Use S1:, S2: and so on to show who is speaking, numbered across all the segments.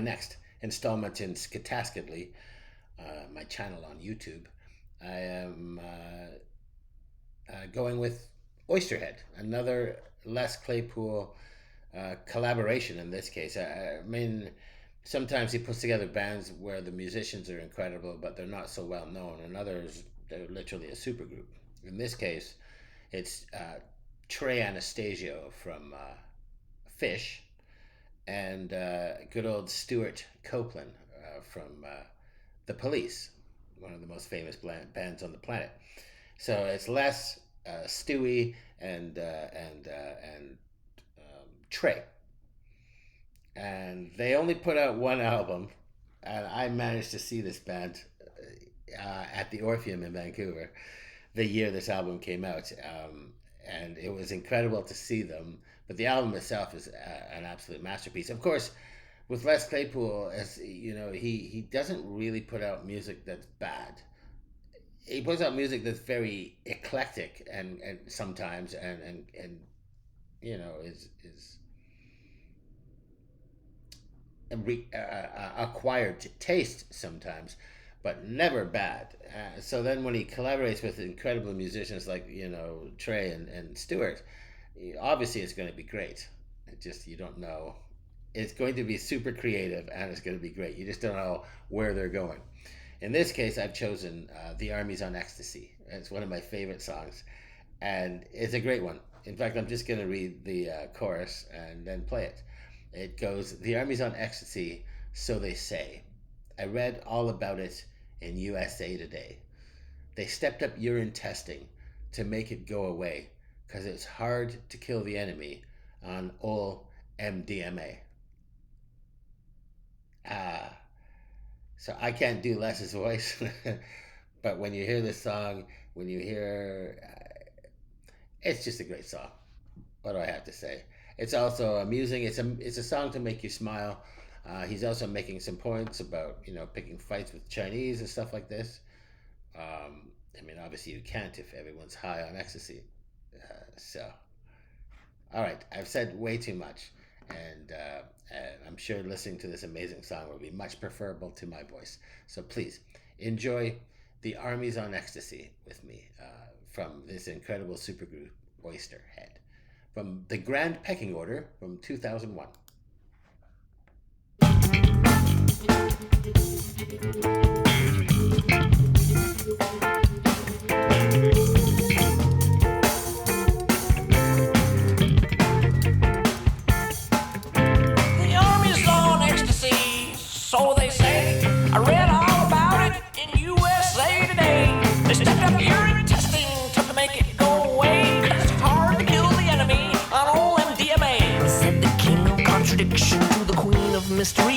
S1: next installment in Skataskatly, my channel on YouTube. I am going with Oysterhead, another Les Claypool collaboration in this case. I mean, sometimes he puts together bands where the musicians are incredible, but they're not so well known, and others, they're literally a supergroup. In this case, it's Trey Anastasio from Fish, and good old Stuart Copeland from The Police, one of the most famous bands on the planet. So it's Les, Stewie, and Trey, and they only put out one album, and I managed to see this band at the Orpheum in Vancouver the year this album came out, and it was incredible to see them. But the album itself is an absolute masterpiece. Of course, with Les Claypool, as you know, he doesn't really put out music that's bad. He puts out music that's very eclectic and sometimes and you know is acquired taste sometimes, but never bad. So then when he collaborates with incredible musicians like, you know, Trey and Stewart, obviously it's going to be great. It just, you don't know. It's going to be super creative and it's going to be great. You just don't know where they're going. In this case, I've chosen The Army's on Ecstasy. It's one of my favorite songs, and it's a great one. In fact, I'm just going to read the chorus and then play it. It goes, "The Army's on Ecstasy, so they say. I read all about it in USA Today. They stepped up urine testing to make it go away, 'cause it's hard to kill the enemy on ol' MDMA." So I can't do Les's voice, but when you hear this song, when you hear, it's just a great song. What do I have to say? It's also amusing. It's a song to make you smile. He's also making some points about, you know, picking fights with Chinese and stuff like this. I mean, obviously you can't if everyone's high on ecstasy. So, all right, I've said way too much, and I'm sure listening to this amazing song will be much preferable to my voice. So please enjoy The Army's on Ecstasy with me from this incredible supergroup, Oysterhead, from the Grande Pecking Order from 2001.
S2: So they say. I read all about it in USA Today. They stepped up urine testing to make it go away. 'Cause it's hard to kill the enemy on old MDMA. Said the king of contradiction to the queen of mystery,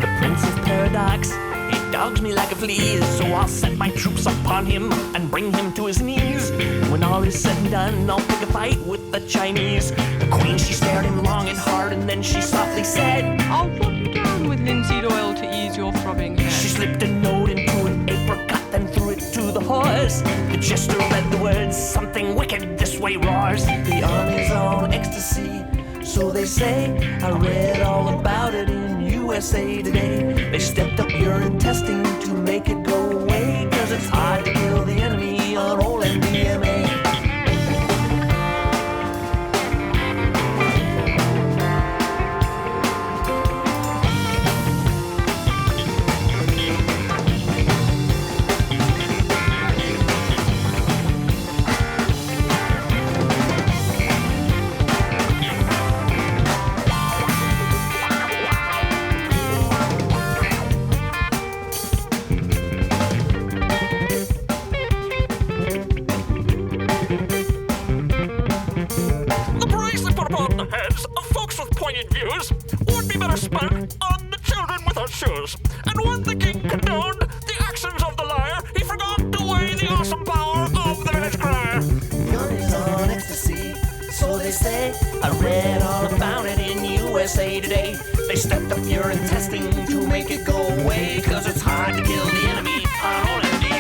S2: the prince of paradox. He dogs me like a flea, so I'll set my troops upon him and bring him to his knees. When all is said and done, I'll pick a fight with the Chinese. The queen, she stared him long and hard, and then she softly said,
S3: "I'll put you down with linseed oil to ease your throbbing head."
S2: She slipped a note into an apricot, then threw it to the horse. The jester read the words, "Something wicked this way roars." The army's on ecstasy, so they say. I read all about it in USA Today. They stepped up urine testing to make it go away, 'cause it's hard to kill the enemy on old MDMA. Views would be better spent on the children without shoes. And when the king condoned the actions of the liar, he forgot to weigh the awesome power of the village crier. The army's on ecstasy, so they say. I read all about it in USA Today. They stepped up urine testing to make it go away, 'cause it's hard to kill the enemy on old MDMA.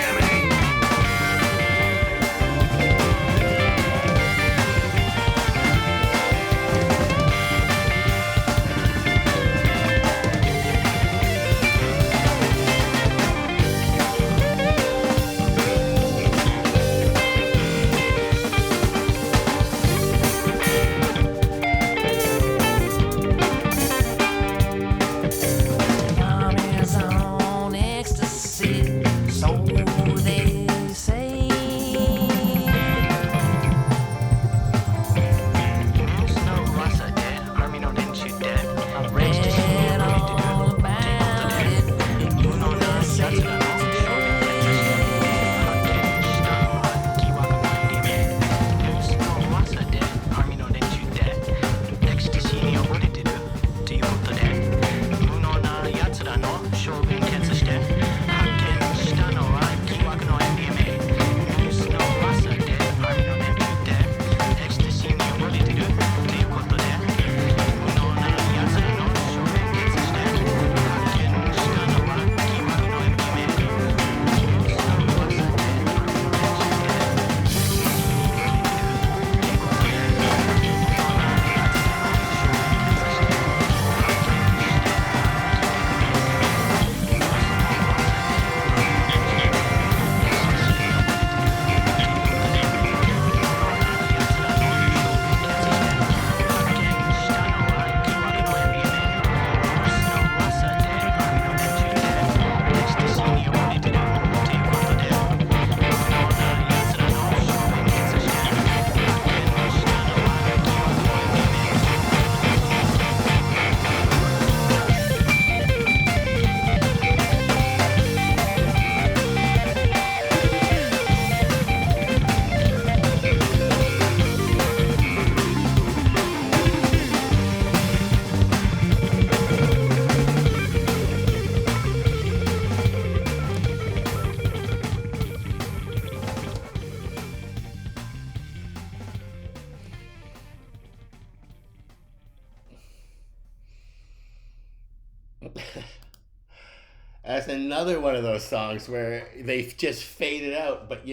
S1: That's another one of those songs where they just faded out, but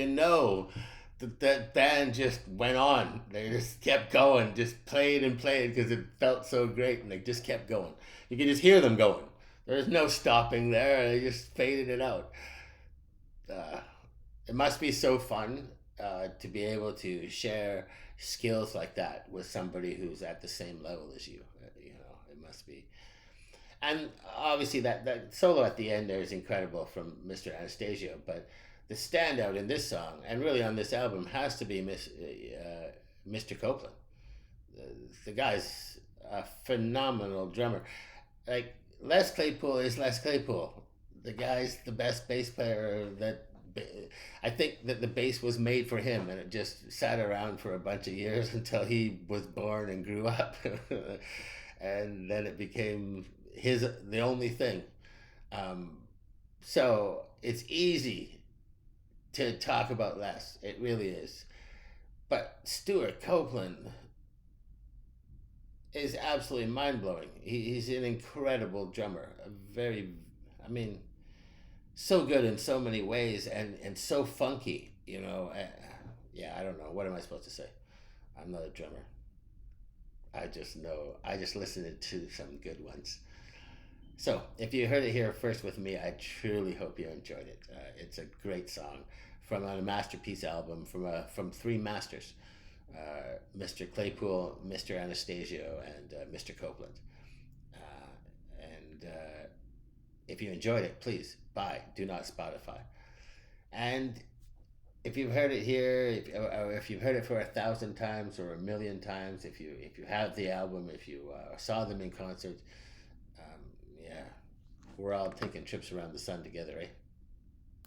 S1: that band just went on. They just kept going, just played and played because it felt so great, and they just kept going. You could just hear them going. There's no stopping there. They just faded it out. Uh, it must be so fun to be able to share skills like that with somebody who's at the same level as you. It must be. And obviously, that solo at the end there is incredible from Mr. Anastasio, but the standout in this song and really on this album has to be Mr. Copeland. The guy's a phenomenal drummer. Like, Les Claypool is Les Claypool. The guy's the best bass player that I think that the bass was made for him, and it just sat around for a bunch of years until he was born and grew up, and then it became the only thing. Um, so it's easy to talk about Les. It really is. But Stuart Copeland is absolutely mind blowing. He's an incredible drummer. I mean, so good in so many ways, and so funky. Yeah, I don't know. What am I supposed to say? I'm not a drummer. I just know. I just listened to some good ones. So, if you heard it here first with me, I truly hope you enjoyed it. It's a great song from a masterpiece album from three masters, Mr. Claypool, Mr. Anastasio, and Mr. Copeland. And if you enjoyed it, please buy Do Not Spotify. And if you've heard it here, or if you've heard it for 1,000 times or 1,000,000 times, if you have the album, if you saw them in concert, yeah, we're all taking trips around the sun together, eh?